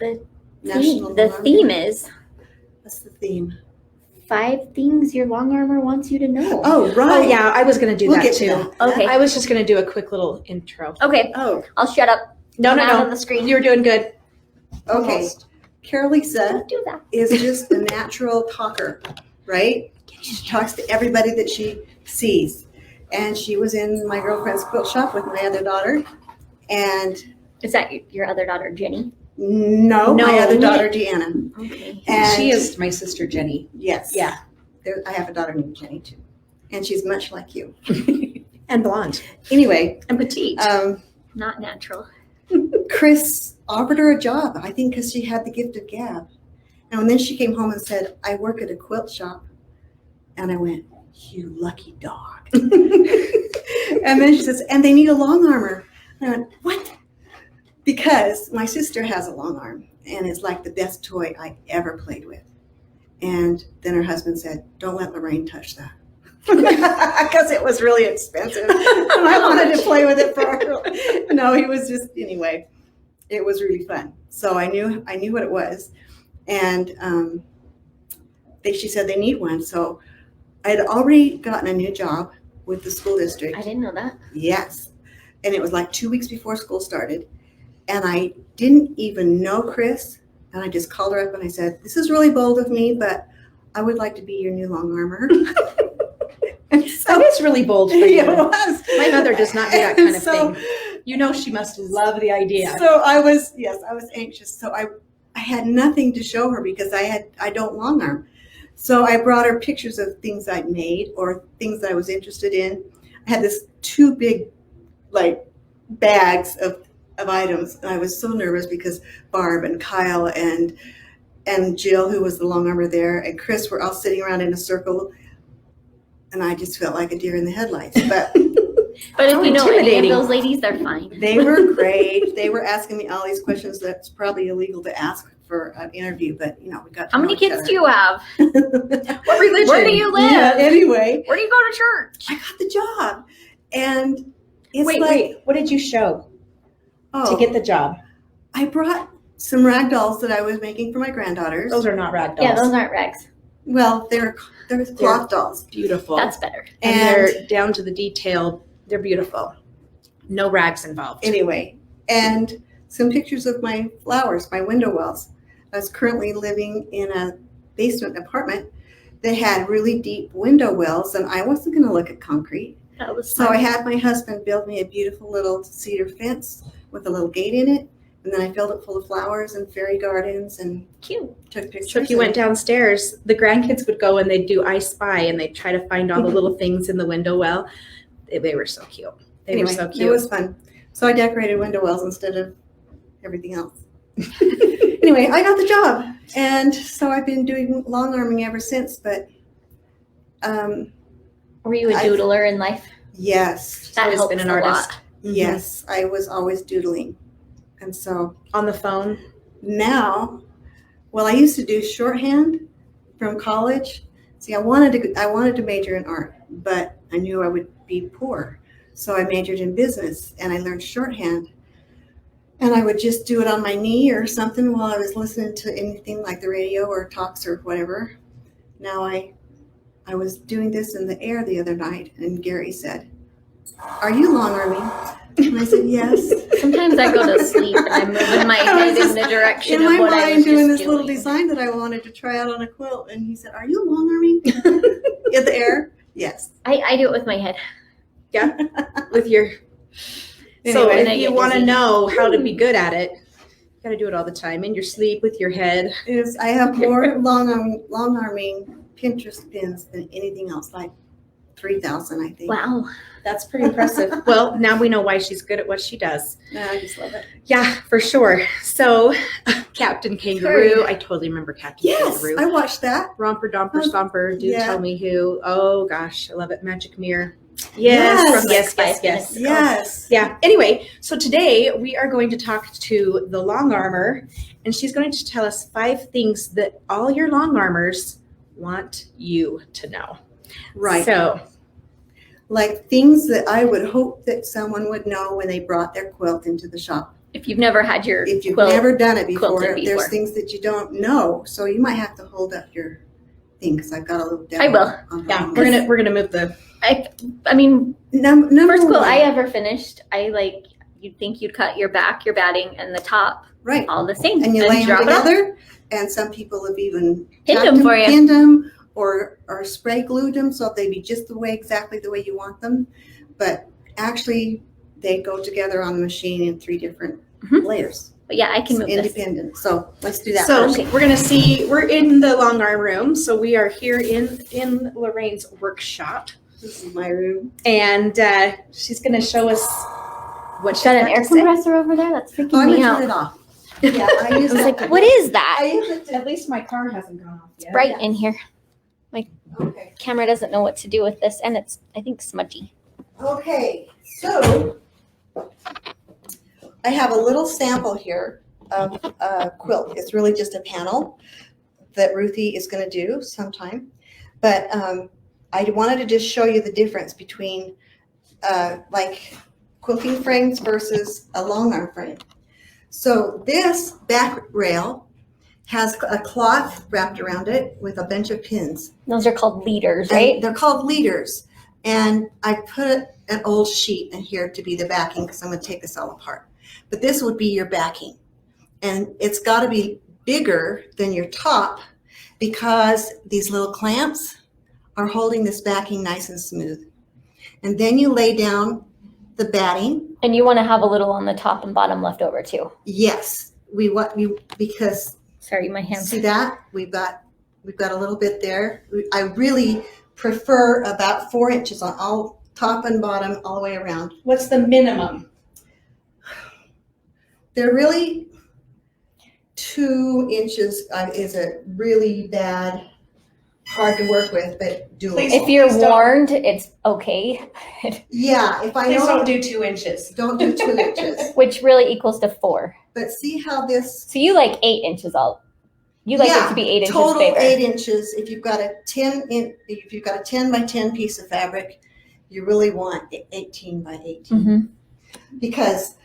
the National theme is. What's the theme? 5 things your Longarmer wants you to know. Oh, right. Oh, yeah, I was going to do that too. That. Okay. I was just going to do a quick little intro. Okay. Oh, I'll shut up. No. On the screen. You're doing good. okay. Almost. Carillisa Don't do that. is just a natural talker, right? She talks to everybody that she sees. And she was in my girlfriend's quilt shop with my other daughter. And Is that your other daughter, Jenny? no, my other daughter, Deanna. Okay. And She is my sister, Jenny. yes. Yeah. I have a daughter named Jenny too. And she's much like you. And blonde. Anyway, And petite. Not natural. Chris offered her a job, I think because she had the gift of gab. And then she came home and said, I work at a quilt shop. And I went, you lucky dog. And then she says, and they need a long armor. And I went, what? Because my sister has a long arm, and it's like the best toy I ever played with. And then her husband said, don't let Loraine touch that. Because it was really expensive. And I wanted to play with it for her. No, he was just, anyway, it was really fun. So I knew what it was. And she said they need one. So I had already gotten a new job with the school district. I didn't know that. Yes. And it was like 2 weeks before school started. And I didn't even know Chris. And I just called her up and I said, this is really bold of me, but I would like to be your new Longarmer. And so that is really bold for you. It was. My mother does not do that kind of So- thing. You know she must love the idea. So I was anxious. So I had nothing to show her because I don't long arm. So I brought her pictures of things I'd made or things that I was interested in. I had this 2 big bags of items, and I was so nervous because Barb and Kyle and Jill, who was the long armor there, and Chris were all sitting around in a circle, and I just felt like a deer in the headlights. But But if you know any of intimidating. those ladies, they're fine. they were great. They were asking me all these questions that's probably illegal to ask for an interview, but we got to How know many each kids other. do you have? What religion? Where do you live? Yeah, anyway, Where do you go to church? I got the job, and it's Wait. What did you show to get the job? I brought some rag dolls that I was making for my granddaughters. Those are not rag dolls. Yeah, those aren't rags. Well, they're cloth dolls. Beautiful. That's better. and they're down to the detail. They're beautiful. No rags involved. Anyway, and some pictures of my flowers, my window wells. I was currently living in a basement apartment that had really deep window wells, and I wasn't going to look at concrete. That was So fun. I had my husband build me a beautiful little cedar fence with a little gate in it, and then I filled it full of flowers and fairy gardens and Cute. took pictures. So if you went downstairs, the grandkids would go and they'd do I Spy and they'd try to find all the little things in the window well. They were so cute. They were so cute. It was fun. So I decorated window wells instead of everything else. Anyway, I got the job, and so I've been doing long arming ever since. But Were you a doodler in life? yes, That always helps been an a artist. lot. yes, I was always doodling, and so On the phone. now, well, I used to do shorthand from college. See, I wanted to major in art, but I knew I would be poor, so I majored in business, and I learned shorthand. And I would just do it on my knee or something while I was listening to anything like the radio or talks or whatever. Now I was doing this in the air the other night, and Gary said, "Are you long arming?" And I said, "Yes." Sometimes I go to sleep and I'm moving my I was head in just the direction in of my what I mind was doing just this little doing. design that I wanted to try out on a quilt, and he said, "Are you long arming?" In the air? Yes. I do it with my head. Yeah. With your. So Anyway, if I you get want to dizzy. know how to be good at it, you got to do it all the time in your sleep with your head. I have more long arming Pinterest pins than anything else, like 3,000, I think. Wow. That's pretty impressive. Well, now we know why she's good at what she does. No, I just love it. Yeah, for sure. So, Captain Kangaroo. Sure. I totally remember Captain Yes, Kangaroo. I watched that. Romper, Domper, Stomper. Do Yeah. tell me who. Oh gosh, I love it. Magic Mirror. Yes. From like yes, 5 yes, minutes yes. ago. Yes. Yeah. Anyway, so today we are going to talk to the long armor, and she's going to tell us 5 things that all your long armors want you to know. Right. So, Like things that I would hope that someone would know when they brought their quilt into the shop. If you've never had your If you've quilt, never done it before, quilted before. there's things that you don't know. So you might have to hold up your thing because I've got a little demo. I will. on Yeah, mine. we're gonna move the. I mean, Number first quilt I one. ever finished, you'd think you'd cut your back, your batting, and the top Right. all the same. And you lay them drop it off. together, and some people have even Pinned tacked them for you. pinned them, or spray glued them so they be just exactly the way you want them. But actually, they go together on the machine in 3 different Mhm. layers. But yeah, I can move this. Independent. So let's do that So first. we're gonna see. We're in the long arm room, so we are here in Lorraine's workshop, This is my room. and she's gonna show us what she's Got an got air to say. compressor over there? That's freaking Oh, I'm me gonna out. turn it off. Yeah, I I use was it. like, what is that? I use it to. At least my car hasn't gone off yet. Bright in here. Okay. Camera doesn't know what to do with this, and it's, I think, smudgy. Okay, so I have a little sample here of a quilt. It's really just a panel that Ruthie is going to do sometime. But I wanted to just show you the difference between like quilting frames versus a long arm frame. So this back rail has a cloth wrapped around it with a bunch of pins. Those are called leaders, And right? they're called leaders. And I put an old sheet in here to be the backing because I'm going to take this all apart. But this would be your backing. And it's got to be bigger than your top because these little clamps are holding this backing nice and smooth. And then you lay down the batting. And you want to have a little on the top and bottom left over too. Yes, because Sorry, my hands. see that? We've got a little bit there. I really prefer about 4 inches on all top and bottom all the way around. What's the minimum? They're really 2 inches is a really bad, hard to work with, but doable. Please. If you're Please don't. warned, it's okay, Yeah, if I Please know, don't do 2 inches. don't do 2 inches. which really equals to 4. But see how this So you like 8 inches all. You like it to be 8 inches total bigger. 8 inches. If you've got a 10 by 10 piece of fabric, you really want 18 by 18 Mm-hmm. because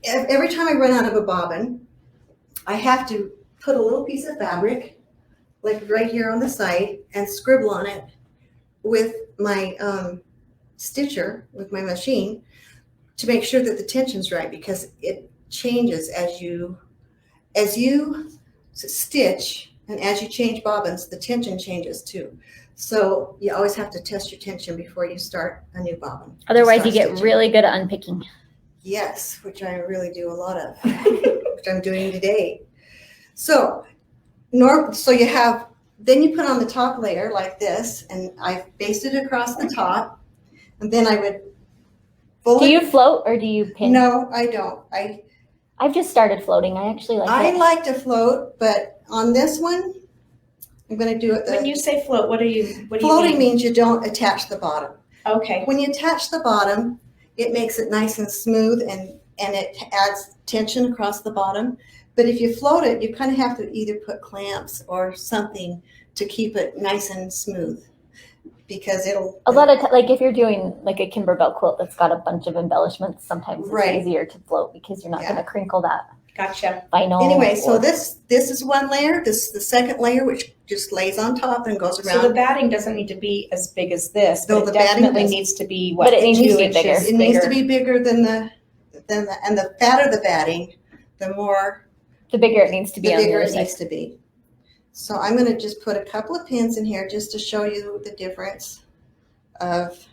every time I run out of a bobbin, I have to put a little piece of fabric, like right here on the side, and scribble on it with my stitcher, with my machine, to make sure that the tension's right because it changes as you stitch and as you change bobbins, the tension changes too. So you always have to test your tension before you start a new bobbin. Otherwise, Start you get stitching. really good at unpicking. Yes, which I really do a lot of, which I'm doing today. So, you have, then you put on the top layer like this, and I basted it across the top, and then I would fold Do it. you float or do you pin? No, I don't. I've just started floating. I actually like I it. like to float, but on this one, I'm going to do it. When you say float, what do you Floating mean? means you don't attach the bottom. Okay. When you attach the bottom, it makes it nice and smooth and it adds tension across the bottom. But if you float it, you kind of have to either put clamps or something to keep it nice and smooth because it'll. A lot of like if you're doing like a Kimberbell quilt that's got a bunch of embellishments, sometimes it's Right. easier to float because you're not Yeah. going to crinkle that Gotcha. vinyl. Anyway, so or- this is one layer. This is the second layer, which just lays on top and goes around. So the batting doesn't need to be as big as this, No, but the it batting definitely does. needs to be what? But it needs to 2 be bigger. inches It needs to be bigger than the and the fatter the batting, the more the bigger it needs to be the on the bigger other it side. needs to be. So I'm going to just put a couple of pins in here just to show you the difference of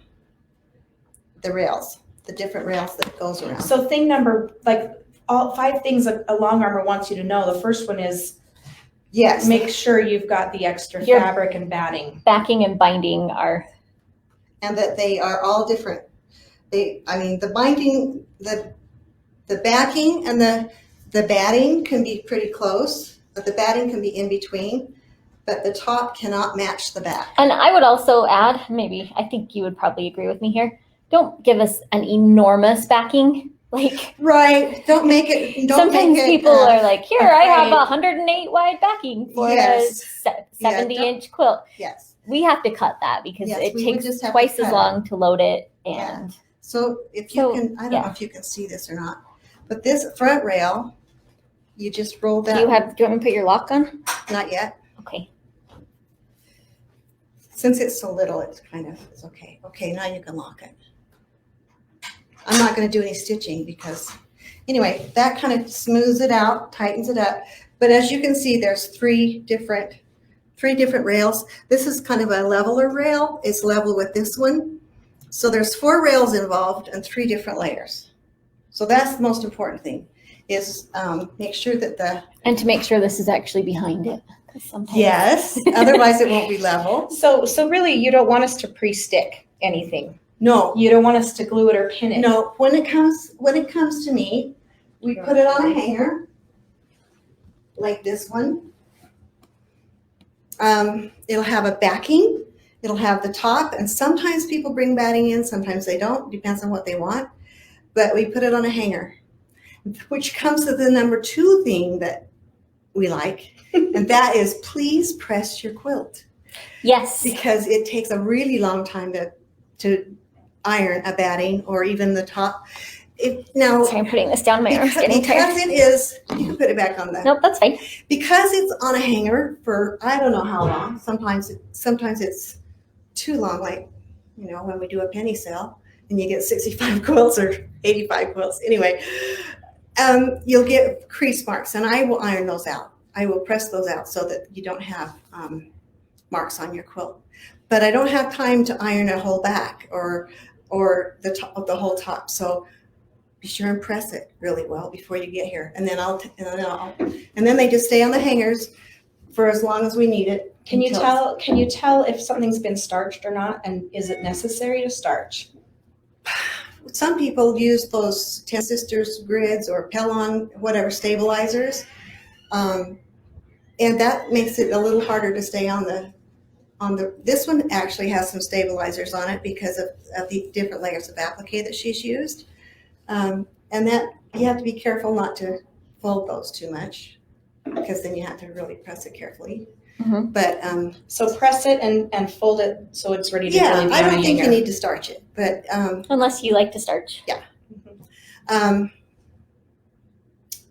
the rails, the different rails that goes around. So thing number, like all 5 things a long armor wants you to know. The first one is Yes, make sure you've got the extra Your- fabric and batting. Backing and binding are and that they are all different. The binding, the backing and the batting can be pretty close, but the batting can be in between, but the top cannot match the back. And I would also add, maybe, I think you would probably agree with me here, don't give us an enormous backing. Like Right, don't make it, sometimes people are like, here, I have afraid. 108 wide backing for Yes. a 70 don't- inch quilt. Yes, We have to cut that because Yes, it we would takes just have to twice as cut it. long to load it. Yeah. And so if you So, can, I don't yeah. know if you can see this or not, But this front rail, you just roll that. Do you want me to put your lock on? Not yet. Okay. Since it's so little, it's okay. Okay, now you can lock it. I'm not going to do any stitching because, anyway, that kind of smooths it out, tightens it up. But as you can see, there's three different rails. This is kind of a leveler rail. It's level with this one. So there's 4 rails involved and 3 different layers. So that's the most important thing, is make sure that And to make sure this is actually behind it. Sometimes. yes, otherwise it won't be level. So really, you don't want us to pre-stick anything. No, You don't want us to glue it or pin it. no. When it comes to me, we put it on a hanger, like this one. It'll have a backing. It'll have the top, and sometimes people bring batting in, sometimes they don't. Depends on what they want. But we put it on a hanger, which comes to the number 2 thing that we like, and that is please press your quilt, Yes. because it takes a really long time to iron a batting or even the top. Now, Sorry, I'm putting this down. My arm's getting because tired. it is, you can put it back on the. Nope, that's fine. Because it's on a hanger for I don't know how long. Sometimes it's too long, like when we do a penny sale and you get 65 quilts or 85 quilts. Anyway, you'll get crease marks, and I will iron those out. I will press those out so that you don't have marks on your quilt. But I don't have time to iron a whole back or the top of the whole top. So be sure and press it really well before you get here, and then they just stay on the hangers for as long as we need it. Can you tell if something's been starched or not, and is it necessary to starch? Some people use those 10 Sisters grids or Pellon, whatever, stabilizers. And that makes it a little harder to stay on the, this one actually has some stabilizers on it because of the different layers of applique that she's used. And that you have to be careful not to fold those too much, because then you have to really press it carefully. Mm-hmm. But So press it and fold it so it's ready to yeah, really be I on a don't think you hanger. need to starch it, but Unless you like to starch.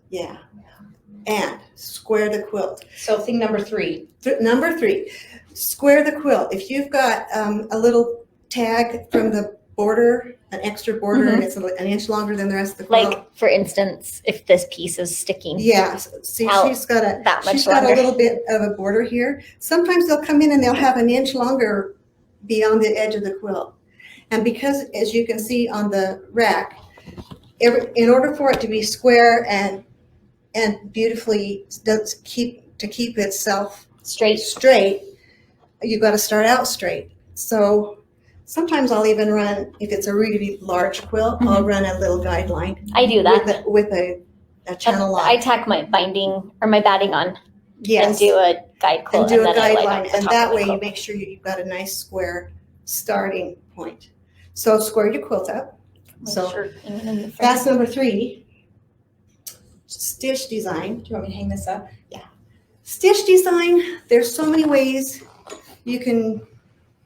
yeah. And square the quilt. So thing number 3. Number 3, square the quilt. If you've got a little tag from the border, an extra border, and it's an inch longer than the rest of the quilt. Like, for instance, if this piece is sticking. Yeah, see, out she's got much a longer. little bit of a border here. Sometimes they'll come in and they'll have an inch longer beyond the edge of the quilt. And because, as you can see on the rack, in order for it to be square and beautifully keep itself straight, you've got to start out straight. So sometimes I'll even run, if it's a really large quilt, I'll run a little guideline. I do that. With a channel line. I tack my binding or my batting on Yes. and do a guide quilt. And do a then I line guideline, up the and top that of the way you quilt. make sure you've got a nice square starting point. So square your quilt up. So Sure. And then in the front. that's number 3. Stitch design. Do you want me to hang this up? Stitch design, there's so many ways you can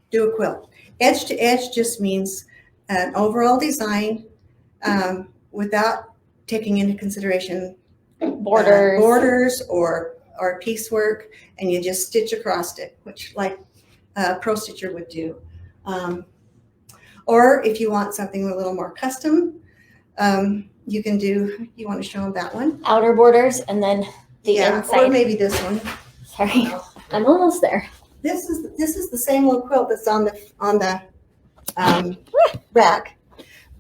do a quilt. Edge to edge just means an overall design without taking into consideration borders or piecework, and you just stitch across it, which like a pro stitcher would do. Or if you want something a little more custom, you can do, you want to show them that one? Outer borders and then the Or inside. maybe this one. Sorry, I'm almost there. This is the same little quilt that's on the rack,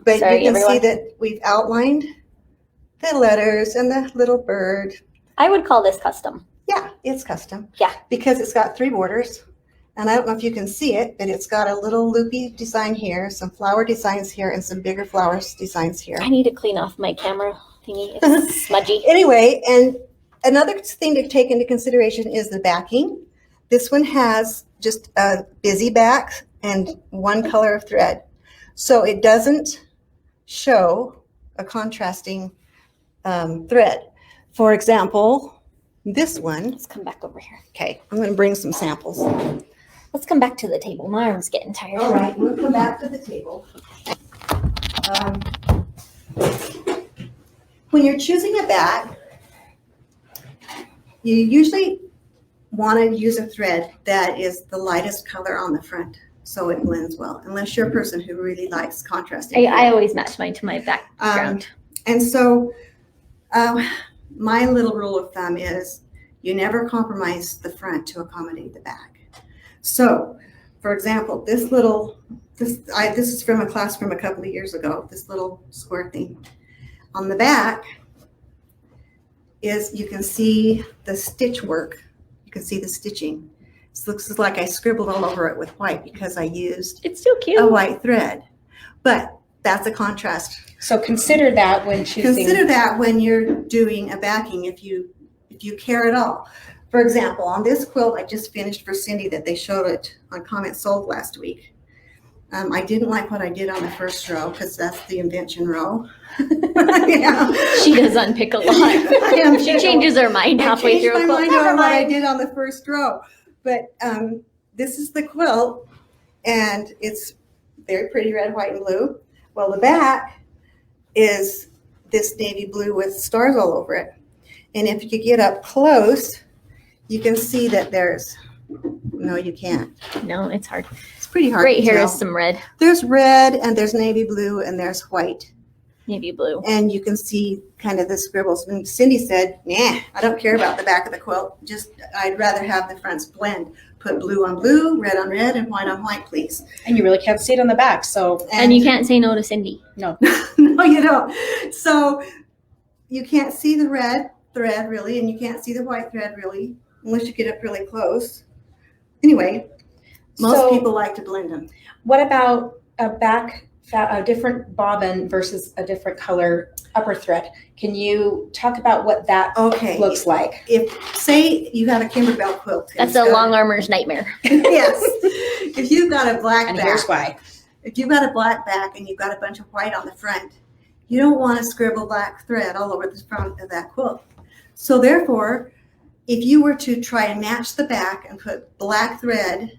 but Sorry, you can everyone. see that we've outlined the letters and the little bird. I would call this custom. Yeah, it's custom. Yeah. Because it's got 3 borders, and I don't know if you can see it, but it's got a little loopy design here, some flower designs here, and some bigger flowers designs here. I need to clean off my camera thingy. It's smudgy. Anyway, and another thing to take into consideration is the backing. This one has just a busy back and one color of thread. So it doesn't show a contrasting thread. For example, this one, Let's come back over here. okay, I'm going to bring some samples. Let's come back to the table. My arm's getting tired. All right, we'll come back to the table. when you're choosing a back, you usually want to use a thread that is the lightest color on the front so it blends well, unless you're a person who really likes contrasting. I always match mine to my background. And so my little rule of thumb is you never compromise the front to accommodate the back. So, for example, this is from a class from a couple of years ago, this little square thing. On the back is, you can see the stitch work. You can see the stitching. This looks like I scribbled all over it with white because I used It's so cute. a white thread. But that's a contrast. So consider that when choosing. Consider that when you're doing a backing, if you care at all. For example, on this quilt I just finished for Cindy that they showed it on Comment Sold last week. I didn't like what I did on the first row because that's the invention row. Yeah. She does unpick a lot. She changes her mind halfway through a I quilt. changed my mind Never on what I mind. did on the first row. But this is the quilt, and it's very pretty red, white, and blue. Well, the back is this navy blue with stars all over it. And if you get up close, you can see that there's, no, you can't. No, it's hard. It's pretty hard Right to here tell. is some red, There's red, and there's navy blue, and there's white. navy blue. And you can see kind of the scribbles. And Cindy said, nah, I don't care about the back of the quilt. I'd rather have the fronts blend. Put blue on blue, red on red, and white on white, please. And you really can't see it on the back, so. And you can't say no to Cindy. No. No, you don't. So you can't see the red thread really, and you can't see the white thread really, unless you get up really close. Anyway, most people like to blend them. What about a different bobbin versus a different color upper thread? Can you talk about what that looks like? If, say, you have a Kimberbell quilt. That's a Longarmer's nightmare. Yes. If you've got a black And back. here's why. If you've got a black back and you've got a bunch of white on the front, you don't want to scribble black thread all over the front of that quilt. So therefore, if you were to try and match the back and put black thread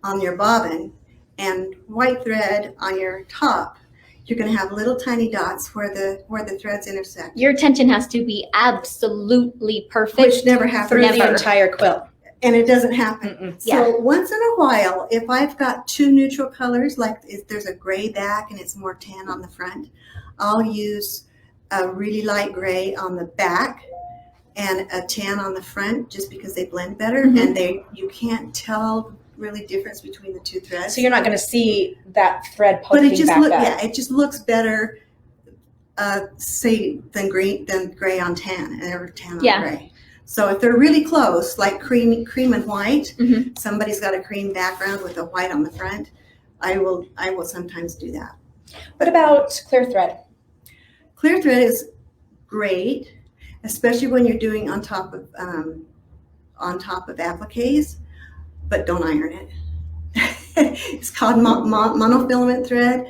on your bobbin and white thread on your top, you're going to have little tiny dots where the threads intersect. Your tension has to be absolutely perfect. Which never happens. Through the Never. entire quilt. And it doesn't happen. Mm-mm. So once in a while, if I've got two neutral colors, like if there's a gray back and it's more tan on the front, I'll use a really light gray on the back and a tan on the front, just because they blend better. Mhm. And you can't tell really difference between the two threads. So you're not going to see that thread But poking it just back up. it just looks better, say, than gray on tan or tan on Yeah. gray. So if they're really close, like cream and white, Mhm. somebody's got a cream background with a white on the front, I will sometimes do that. What about clear thread? Clear thread is great, especially when you're doing on top of appliques, but don't iron it. It's called monofilament thread,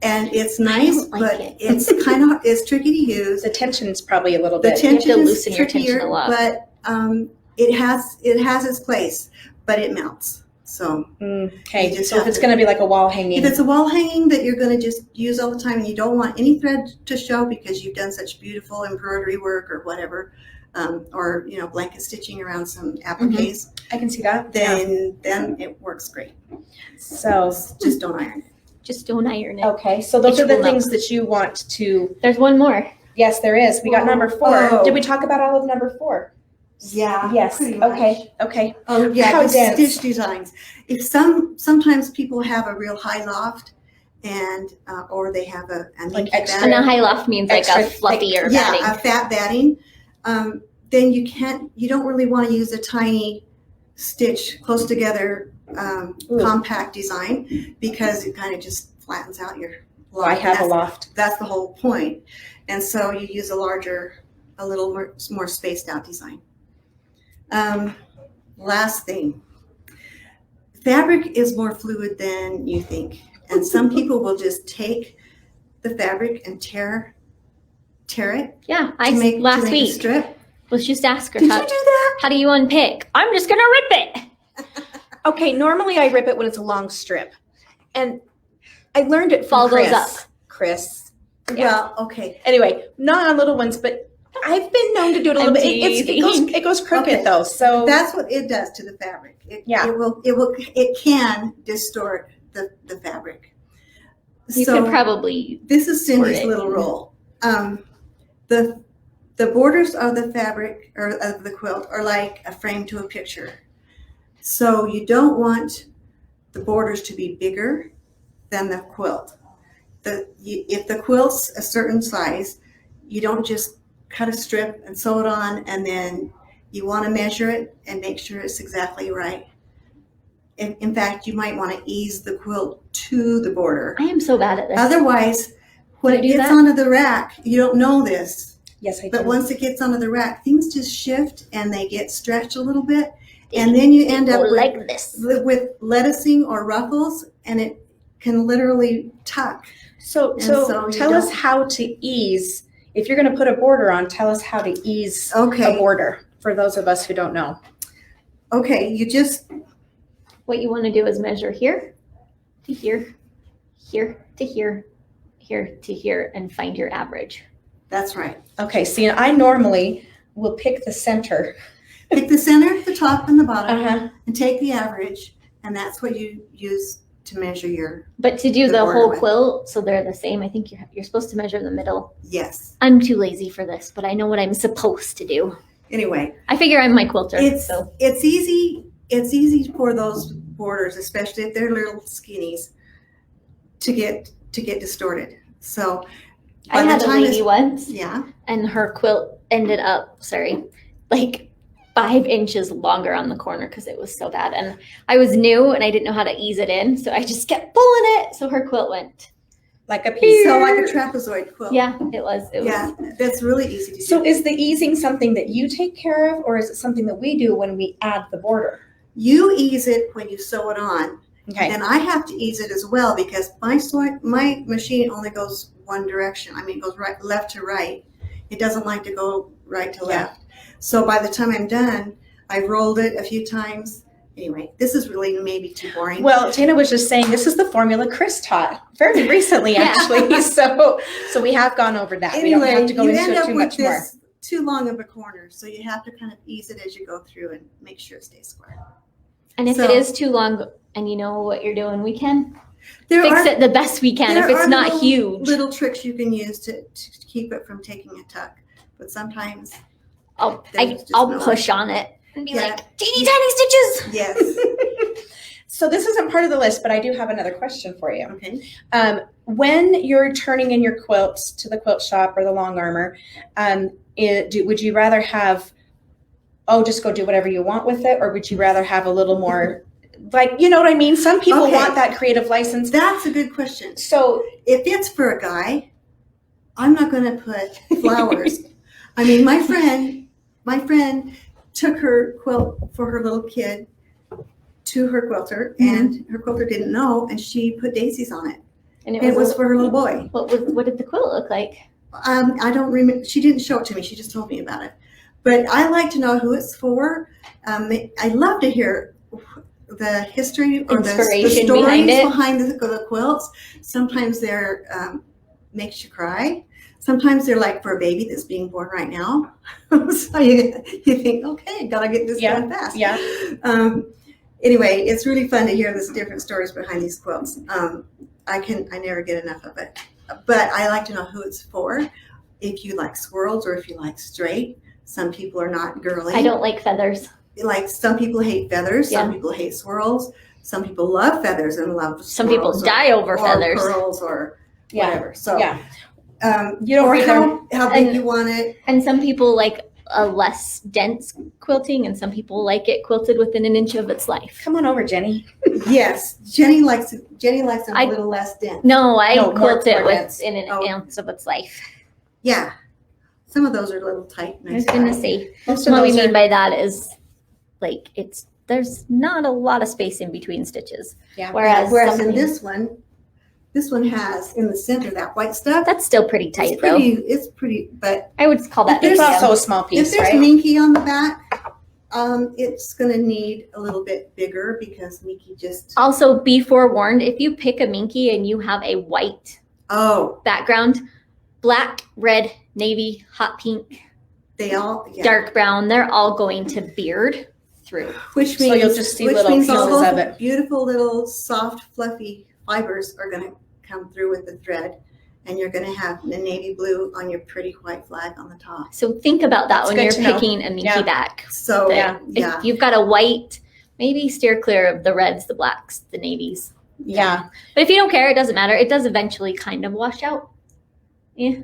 and it's nice, don't like but it. it's tricky to use. The tension's probably a little The bit. tension to is loosen your tension trickier, a lot. but it has its place, but it melts. So Okay, You just so if have it's to- going to be like a wall hanging. if it's a wall hanging that you're going to just use all the time, and you don't want any thread to show because you've done such beautiful embroidery work or whatever, or blanket stitching around some appliques, I can see that. Yeah. then it works great. So, Just don't iron it. Just don't iron it. okay, so those It are the will not. things that you want to. There's one more. Yes, there is. We got number 4. Oh. Did we talk about all of number 4? Yeah. Yes. pretty much. Okay. Oh yeah, How the dense? stitch designs. If sometimes people have a real high loft, and or they have a Like minky extra- And a batting. high loft means like Extra a fluffier Yeah, batting. a fat batting. Then you don't really want to use a tiny stitch close together compact design, because it kind of just flattens out your loft. I have a loft. That's the whole point. And so you use a little more spaced out design. Last thing, fabric is more fluid than you think. And some people will just take the fabric and tear it Yeah, to make last a week. strip. Let's just ask her Did how, you do that? how do you unpick? I'm just gonna rip it. Okay, normally I rip it when it's a long strip. And I learned it from Fall goes Chris. up. Chris, Well, okay. Anyway, not on little ones, but I've been known to do it a little bit. It goes crooked Okay. though. So That's what it does to the fabric. It can distort the fabric. You So could probably, this is Cindy's it. little roll. The borders of the fabric or of the quilt are like a frame to a picture. So you don't want the borders to be bigger than the quilt. If the quilt's a certain size, you don't just cut a strip and sew it on, and then you want to measure it and make sure it's exactly right. In fact, you might want to ease the quilt to the border. I am so bad at this. Otherwise, when Do you it do gets that? onto the rack, you don't know this, yes, I but do. once it gets onto the rack, things just shift and they get stretched a little bit, and then you end up Go like this. with lettucing or ruffles, and it can literally tuck. So so you tell us don't- how to ease. If you're going to put a border on, tell us how to ease Okay. a border for those of us who don't know. Okay, you just, What you want to do is measure here to here, here to here, here to here, and find your average. that's right. Okay, see, I normally will pick the center. Pick the center, the top, and the bottom, Uh-huh. and take the average, and that's what you use to measure your, But to do The the border whole width. quilt, so they're the same, I think you're supposed to measure the middle. yes. I'm too lazy for this, but I know what I'm supposed to do. Anyway, I figure I'm my quilter, so. it's easy for those borders, especially if they're little skinnies, to get distorted. So I by had the a time lady it's, once, yeah, and her quilt ended up, like 5 inches longer on the corner because it was so bad. And I was new and I didn't know how to ease it in, so I just kept pulling it. So her quilt went. Like a piece. so like a trapezoid quilt. Yeah, it was. Yeah, that's really easy to do. So is the easing something that you take care of, or is it something that we do when we add the border? You ease it when you sew it on, Okay. and I have to ease it as well because my machine only goes one direction. I mean, it goes left to right. It doesn't like to go right to left. So by the time I'm done, I've rolled it a few times. Anyway, this is really maybe too boring. Well, Tana was just saying this is the formula Chris taught very recently, Yeah. actually. So we have gone over that. We don't anyway, have to go you into end it up too with much more. this too long of a corner, so you have to kind of ease it as you go through and make sure it stays square. And if So- it is too long and you know what you're doing, we can There fix are it the best we can if there it's are not little- huge. little tricks you can use to keep it from taking a tuck, but sometimes I'll there's just I'll no push way. on it and be Yeah. like, teeny tiny stitches. Yes. So this isn't part of the list, but I do have another question for you. Okay. When you're turning in your quilts to the quilt shop or the Longarmer, would you rather have, just go do whatever you want with it, or would you rather have a little more, like, you know what I mean? Some people Okay. want that creative license. That's a good question. So If it's for a guy, I'm not going to put flowers. I mean, my friend took her quilt for her little kid to her quilter, and her quilter didn't know, and she put daisies on it. And And it was for her little boy. what did the quilt look like? I don't remember. She didn't show it to me. She just told me about it. But I like to know who it's for. I'd love to hear the history or the Inspiration stories behind it. behind the quilts. Sometimes they're makes you cry. Sometimes they're like for a baby that's being born right now. So you think, okay, gotta get this done fast. yeah. Anyway, it's really fun to hear these different stories behind these quilts. I never get enough of it. But I like to know who it's for. If you like swirls or if you like straight. Some people are not girly. I don't like feathers. Like some people hate feathers. Some Yeah. people hate swirls. Some people love feathers and love Some people swirls die over or feathers. pearls or Yeah. whatever. So Yeah. You don't or either. how big And- you want it. And some people like a less dense quilting, and some people like it quilted within an inch of its life. Come on over, Jenny. Yes, Jenny likes them I- a little less dense. No, I No, quilt it more dense. within an Oh. ounce of its life. Yeah, some of those are a little tight. I was gonna say, Most of what we those mean are- by that is like there's not a lot of space in between stitches. Yeah. Whereas in something- this one has in the center that white stuff. that's still pretty tight though. It's pretty, but I would call that It's There's also medium. a small if piece, there's right? minky on the back, it's gonna need a little bit bigger because minky just. Also, be forewarned, if you pick a minky and you have a white Oh, background, black, red, navy, hot pink, They all, yeah. dark brown, they're all going to beard through. Which So means, you'll just see which little means all pieces those of it. beautiful little soft, fluffy fibers are going to come through with the thread, and you're going to have the navy blue on your pretty white flag on the top. So think about that That's when good you're to know. picking a Minky Yeah. back. So Yeah. yeah, If you've got a white, maybe steer clear of the reds, the blacks, the navies. Yeah. But if you don't care, it doesn't matter. It does eventually kind of wash out. Yeah.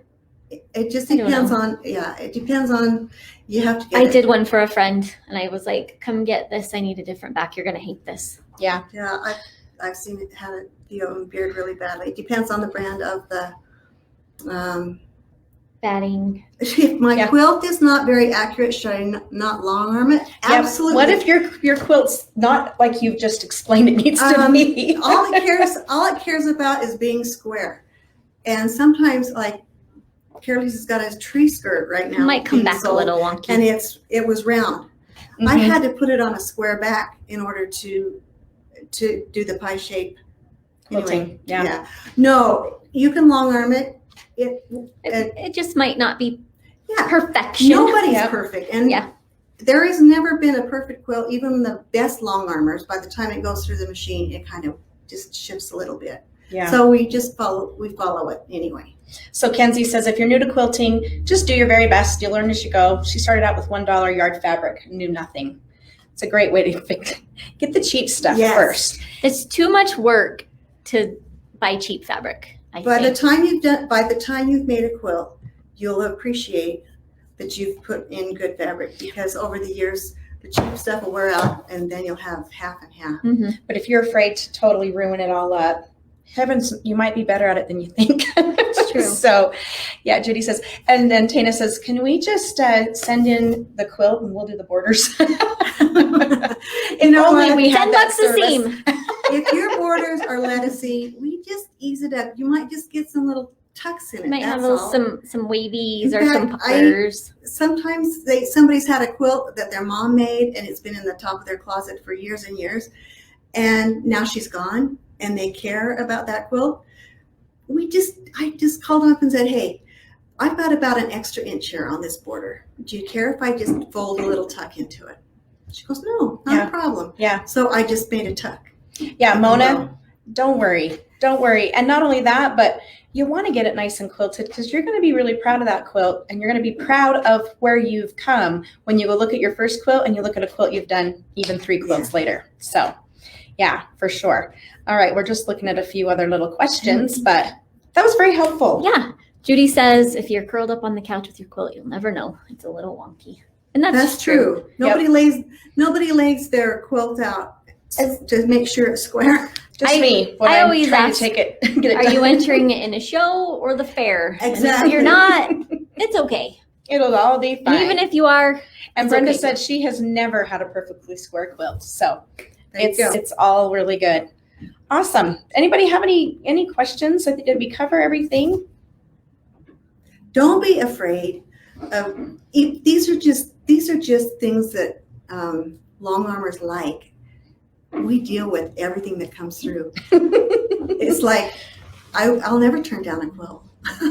it just I don't depends know. on. Yeah, it depends on. You have to get. I it. did one for a friend and I was like, come get this. I need a different back. You're going to hate this. Yeah. Yeah, I've seen it had a beard really badly. It depends on the brand of the. Batting. If my Yeah. quilt is not very accurate, should I not long arm it? Absolutely. What if your quilt's not like you've just explained it needs to be? all it cares about is being square. And sometimes, like, Carolisa's got a tree skirt right It now. might come being back a sold, little wonky. and it was round. I Mhm. had to put it on a square back in order to do the pie shape. Quilting, yeah. No, you can long arm it. It just might not be Yeah. perfection. Nobody's Yeah. perfect. And Yeah. there has never been a perfect quilt. Even the best long armors, by the time it goes through the machine, it kind of just shifts a little bit. Yeah. So we just follow it anyway. So Kenzie says, if you're new to quilting, just do your very best. You'll learn as you go. She started out with $1 yard fabric, knew nothing. It's a great way to get the cheap stuff Yes. first. It's too much work to buy cheap fabric. I By think. the time you've made a quilt, you'll appreciate that you've put in good fabric, because over the years the cheap stuff will wear out, and then you'll have half and half. Mhm. But if you're afraid to totally ruin it all up, heavens, you might be better at it than you think. It's true. So, yeah, Judy says, and then Tana says, can we just send in the quilt and we'll do the borders? You know only what? we had $10 that a service. seam. If your borders are lettucey, we just ease it up. You might just get some little tucks in it. You might have that's all. some wavies In or some fact, puckers. Sometimes somebody's had a quilt that their mom made, and it's been in the top of their closet for years and years, and now she's gone, and they care about that quilt. I just called them up and said, hey, I've got about an extra inch here on this border. Do you care if I just fold a little tuck into it? She goes, no, not Yeah. a problem. Yeah. So I just made a tuck. Yeah, Mona, don't worry. Don't worry. And not only that, but you want to get it nice and quilted because you're going to be really proud of that quilt, and you're going to be proud of where you've come when you go look at your first quilt and you look at a quilt you've done even 3 quilts later. So, yeah, for sure. All right, we're just looking at a few other little questions, but that was very helpful. Yeah. Judy says, if you're curled up on the couch with your quilt, you'll never know. It's a little wonky. And That's true. Nobody lays their quilt out to make sure it's square. Just me. When I I'm always trying ask, to take it, get it Are done. you entering it in a show or the fair? And Exactly. if you're not, it's okay. It'll all be fine. And even if you are, and it's Brenda okay. said she has never had a perfectly square quilt. So There you go. it's all really good. Awesome. Anybody have any questions? Did we cover everything? Don't be afraid. These are just things that long armors like. We deal with everything that comes through. It's like I'll never turn down a quilt.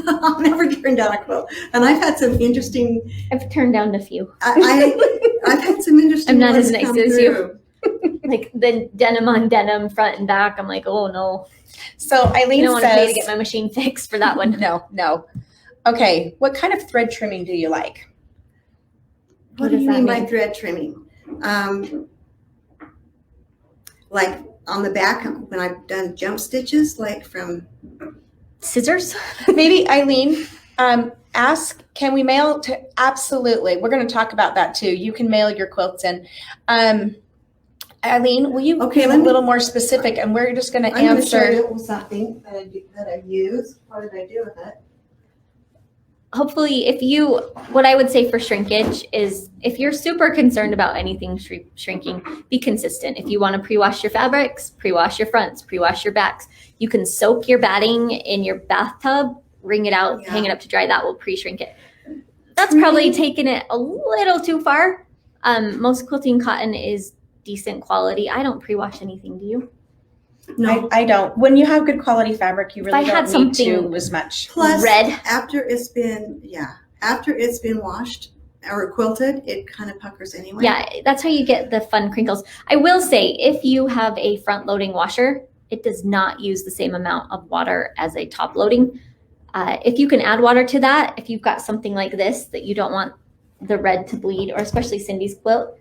I'll never turn down a quilt. And I've had some interesting. I've turned down a few. I've had some interesting. I'm not ones as nice come as you. through. Like the denim on denim front and back. I'm like, oh no. So I Eileen don't want to pay to says, get my machine fixed for that one. no. Okay, what kind of thread trimming do you like? What do does you that mean by mean? thread trimming? Like on the back when I've done jump stitches, like from. Scissors? Maybe Eileen, ask, can we mail to? Absolutely. We're going to talk about that too. You can mail your quilts in. Eileen, will you Okay, be a let me- little more specific, and we're just going to I'm going to show answer. you something that I use. What did I do with it? Hopefully, what I would say for shrinkage is if you're super concerned about anything shrinking, be consistent. If you want to pre-wash your fabrics, pre-wash your fronts, pre-wash your backs. You can soak your batting in your bathtub, wring it out, Yeah. hang it up to dry. That will pre-shrink it. That's probably taking it a little too far. Most quilting cotton is decent quality. I don't pre-wash anything, do you? No. I don't. When you have good quality fabric, you really I had don't need to something as much. Plus, red. after it's been washed or quilted, it kind of puckers anyway. Yeah, that's how you get the fun crinkles. I will say, if you have a front loading washer, it does not use the same amount of water as a top loading. If you can add water to that, if you've got something like this that you don't want the red to bleed, or especially Cindy's quilt,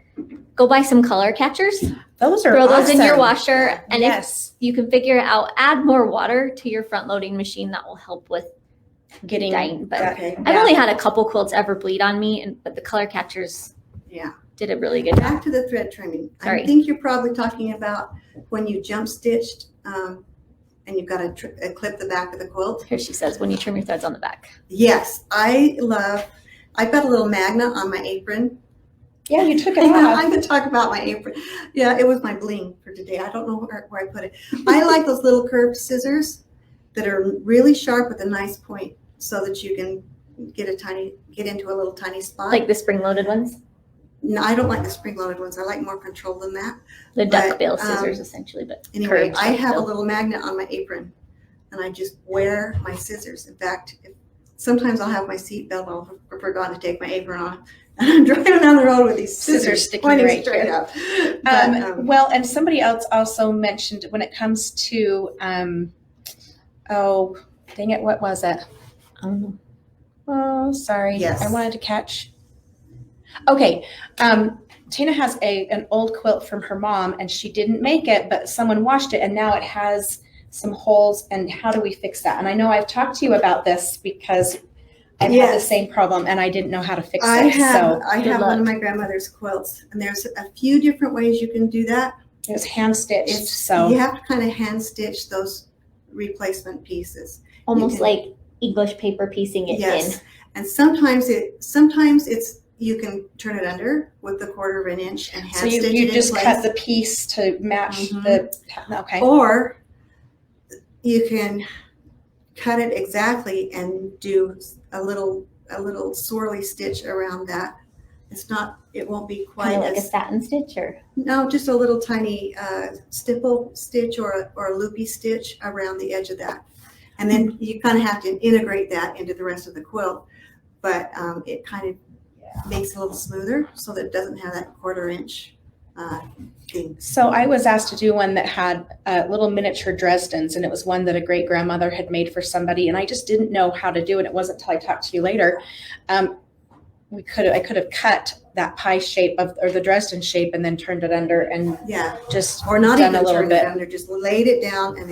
go buy some color catchers. Those are Throw those in your awesome. washer, and Yes. if you can figure it out, add more water to your front loading machine. That will help with Getting dyeing. But Okay. I've only had a couple quilts ever bleed on me, but the color catchers Yeah. did a really good job. Back to the thread trimming. Sorry. I think you're probably talking about when you jump stitched and you've got to clip the back of the quilt. Here she says, when you trim your threads on the back. Yes, I've got a little magnet on my apron. Yeah, you took it I'm off. going to talk about my apron. Yeah, it was my bling for today. I don't know where I put it. I like those little curved scissors that are really sharp with a nice point so that you can get into a little tiny spot. Like the spring-loaded ones? No, I don't like the spring-loaded ones. I like more control than that. The But, duckbill scissors, essentially, but Anyway, curved I have a duckbill. little magnet on my apron, and I just wear my scissors. In fact, sometimes I'll have my seatbelt on. I forgot to take my apron off, and I'm driving down the road with these scissors Sticking pointing right straight here. up. But, Well, and somebody else also mentioned when it comes to, oh, dang it, what was it? Oh, sorry. Yes. I wanted to catch. Okay. Tina has an old quilt from her mom, and she didn't make it, but someone washed it, and now it has some holes. And how do we fix that? And I know I've talked to you about this because I've had the Yes. same problem, and I didn't know how to fix I it. have So good one of luck. my grandmother's quilts, and there's a few different ways you can do that. it was hand stitched. You So have to kind of hand stitch those replacement pieces. Almost can- like English paper piecing it Yes, in. and sometimes it's you can turn it under with the 1/4 of an inch and hand so stitch you it just in place. cut the piece to match Mhm. the, okay. Or you can cut it exactly and do a little swirly stitch around that. It won't be Kind quite of like a as, satin stitch, or no, just a little tiny stipple stitch or a loopy stitch around the edge of that. And then you kind of have to integrate that into the rest of the quilt, but it kind of makes it a little smoother so that it doesn't have that 1/4 inch thing. So I was asked to do one that had little miniature Dresdens, and it was one that a great grandmother had made for somebody, and I just didn't know how to do it. It wasn't until I talked to you later. I could have cut that pie shape or the Dresden shape and then turned it under and Yeah, just or not done even a little turned it bit. under, just laid it down and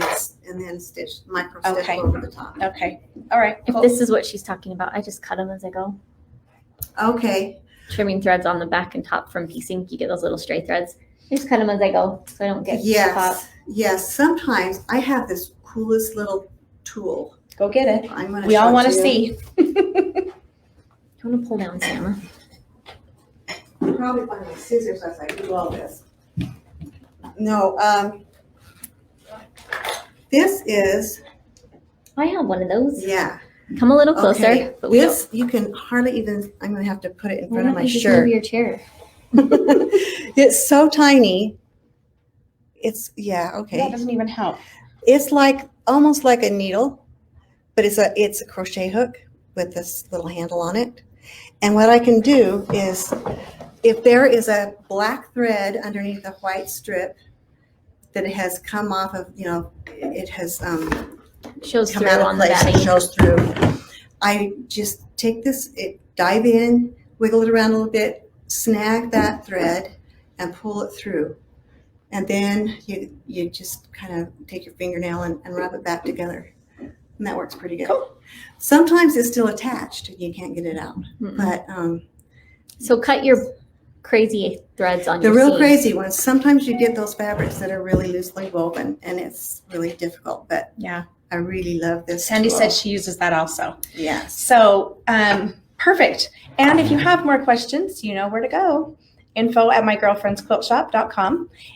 then stitched micro stitch Okay. over the top. Okay. All right. if Cool. this is what she's talking about, I just cut them as I go. Okay, Trimming threads on the back and top from piecing, you get those little stray threads. I just cut them as I go, so I don't get caught. yes. Sometimes I have this coolest little tool. Go get it. I'm gonna. We all show want to you. see. I'm gonna pull down Santa. I'll probably find my scissors as I do all this. No, this is, I have one of those. yeah. Come a little closer, Okay, but we this, you can hardly even, I'm gonna have to put it in don't. front of my Move shirt. your chair. It's so tiny. It's, yeah, okay. That doesn't even help. It's like, almost like a needle, but it's a crochet hook with this little handle on it. And what I can do is, if there is a black thread underneath a white strip that it has come off of, it has Shows come through out of on the place and batting. shows through, I just take this, dive in, wiggle it around a little bit, snag that thread and pull it through. And then you just kind of take your fingernail and rub it back together. And that works pretty good. Cool. Sometimes it's still attached and you can't get it out. Mm-mm. But So cut your crazy threads on the your real seam. crazy ones, sometimes you get those fabrics that are really loosely woven and it's really difficult. But Yeah. I really love this Sandy tool. said she uses that also. Yes. So perfect. And if you have more questions, you know where to go. info@mygirlfriendsquiltshop.com.